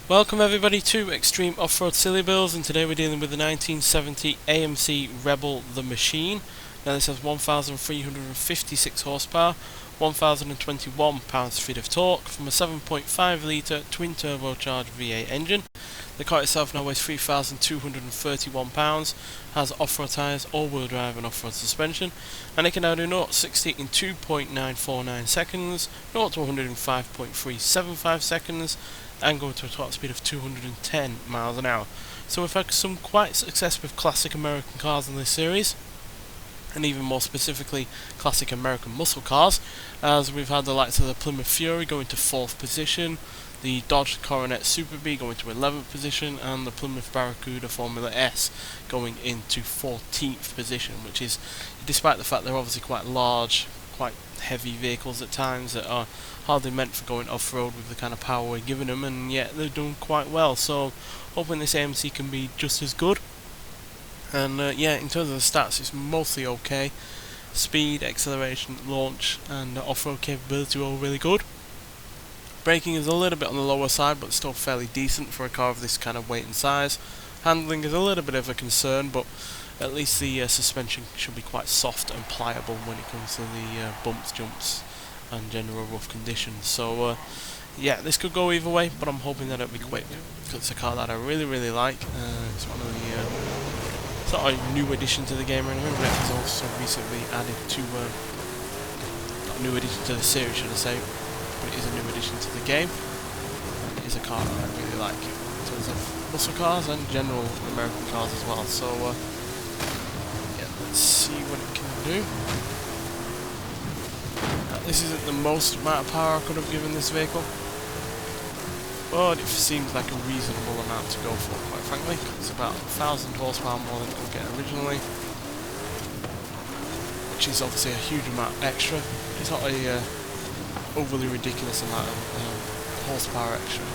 Welcome everybody to Extreme Off-Road Silly Bills, and today we're dealing with the 1970 AMC Rebel the Machine. Now this has 1,356 horsepower, 1,021 pounds-feet of torque from a 7.5 litre twin turbocharged V8 engine. The car itself now weighs 3,231 pounds, has off-road tyres, all-wheel drive and off-road suspension, and it can now do 0 to 60 in 2.949 seconds, 0 to 100 in 5.375 seconds, and go to a top speed of 210 miles an hour. So we've had some quite success with classic American cars in this series, and even more specifically classic American muscle cars, as we've had the likes of the Plymouth Fury going to 4th position, the Dodge Coronet Super B going to 11th position, and the Plymouth Barracuda Formula S going into 14th position, which is, despite the fact they're obviously quite large, quite heavy vehicles at times that are hardly meant for going off-road with the kind of power we're giving them, and yet they're doing quite well. So hoping this AMC can be just as good. And yeah, in terms of the stats, it's mostly okay. Speed, acceleration, launch and off-road capability are all really good. Braking is a little bit on the lower side, but still fairly decent for a car of this kind of weight and size. Handling is a little bit of a concern, but at least the suspension should be quite soft and pliable when it comes to the bumps, jumps and general rough conditions. So yeah, this could go either way, but I'm hoping that it'll be quick, because it's a car that I really like. It's one of the it's not a new addition to the game or anything, but it has also recently added to not a new addition to the series, should I say, but it is a new addition to the game, and it is a car that I really like in terms of muscle cars and general American cars as well. So yeah, let's see what it can do. This isn't the most amount of power I could have given this vehicle, but it seems like a reasonable amount to go for, quite frankly. It's about 1,000 horsepower more than it will get originally, which is obviously a huge amount extra. It's not a overly ridiculous amount of horsepower extra.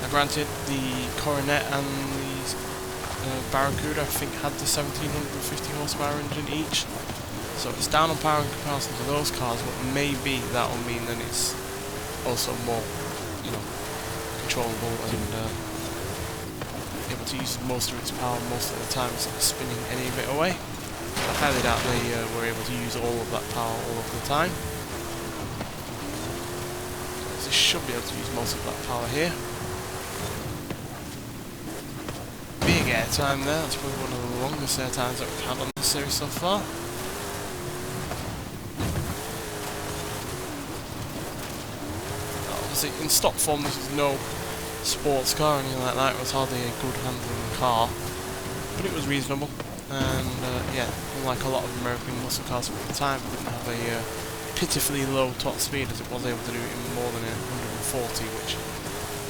Now granted, the Coronet and the Barracuda I think had the 1,750 horsepower engine each. So it's down on power in comparison to those cars, but maybe that will mean that it's also more, controllable and able to use most of its power most of the time instead of spinning any of it away. I highly doubt they were able to use all of that power all of the time. So this should be able to use most of that power here. Big air time there, that's probably one of the longest air times that we've had on this series so far. In stock form, this is no sports car or anything like that. It was hardly a good handling car, but it was reasonable. And yeah, unlike a lot of American muscle cars at the time, it didn't have a pitifully low top speed, as it was able to do it in more than 140. Which,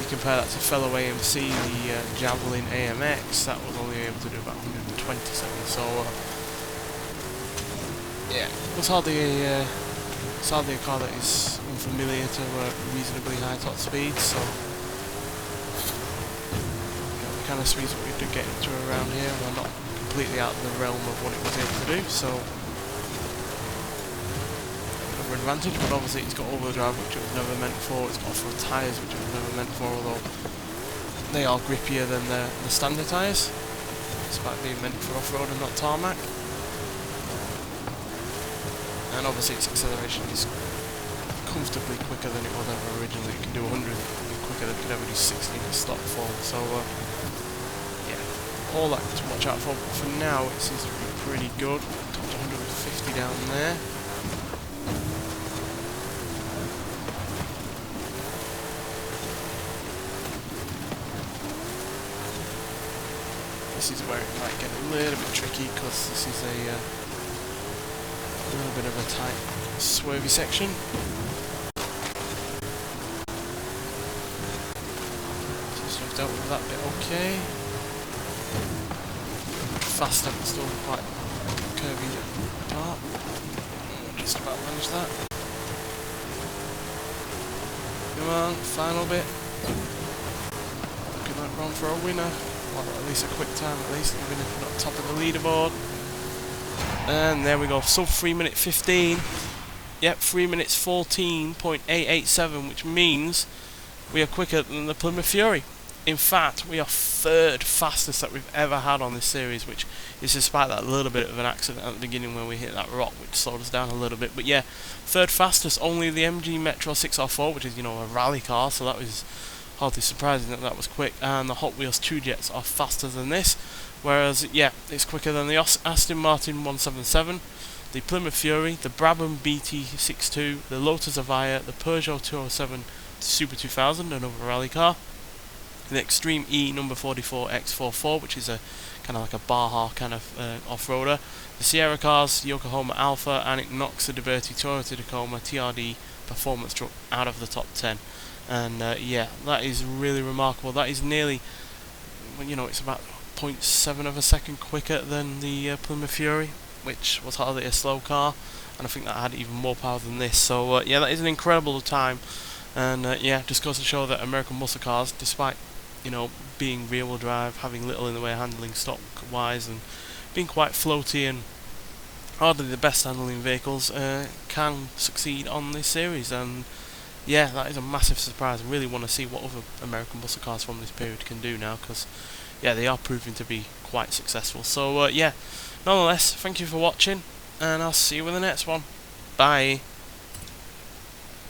you compare that to fellow AMC, the Javelin AMX, that was only able to do about 127. So yeah, it was hardly a car that is unfamiliar to reasonably high top speeds. So the kind of speeds that we do get into around here were not completely out of the realm of what it was able to do. So another advantage, but obviously it's got all-wheel drive, which it was never meant for. It's got off-road tyres, which it was never meant for, although they are grippier than the standard tyres, despite being meant for off-road and not tarmac. And obviously its acceleration is comfortably quicker than it was ever originally. It can do 100 quicker than it could ever do 60 in a stock form. So yeah, all that to watch out for. But for now, it seems to be pretty good. Top to 150 down there. This is where it might get a little bit tricky, because this is a little bit of a tight, swervy section. Just we've dealt with that bit okay. Faster, but still quite curvy part. Just about managed that. Come on, final bit. Looking like run for a winner. Well, at least a quick time, at least, even if we're not top of the leaderboard. And there we go, sub 3 minute 15. Yep, 3 minutes 14.887, which means we are quicker than the Plymouth Fury. In fact, we are third fastest that we've ever had on this series, which is despite that little bit of an accident at the beginning when we hit that rock, which slowed us down a little bit. But yeah, third fastest. Only the MG Metro 6R4, which is, you know, a rally car, so that was hardly surprising that that was quick. And the Hot Wheels 2 Jets are faster than this, whereas yeah, it's quicker than the Aston Martin 177, the Plymouth Fury, the Brabham BT62, the Lotus Avaya, the Peugeot 207 Super 2000, another rally car, the Extreme E number 44 X44, which is a kind of like a Baja kind of off-roader, the Sierra cars, Yokohama Alpha, and it knocks the Liberty Toyota Tacoma TRD performance truck out of the top 10. And yeah, that is really remarkable. That is nearly, you know, it's about 0.7 of a second quicker than the Plymouth Fury, which was hardly a slow car, and I think that had even more power than this. So yeah, that is an incredible time. And yeah, just goes to show that American muscle cars, despite, you know, being rear-wheel drive, having little in the way of handling stock-wise, and being quite floaty and hardly the best handling vehicles, can succeed on this series. And yeah, that is a massive surprise. I really want to see what other American muscle cars from this period can do now, because yeah, they are proving to be quite successful. So yeah, nonetheless, thank you for watching, and I'll see you in the next one. Bye.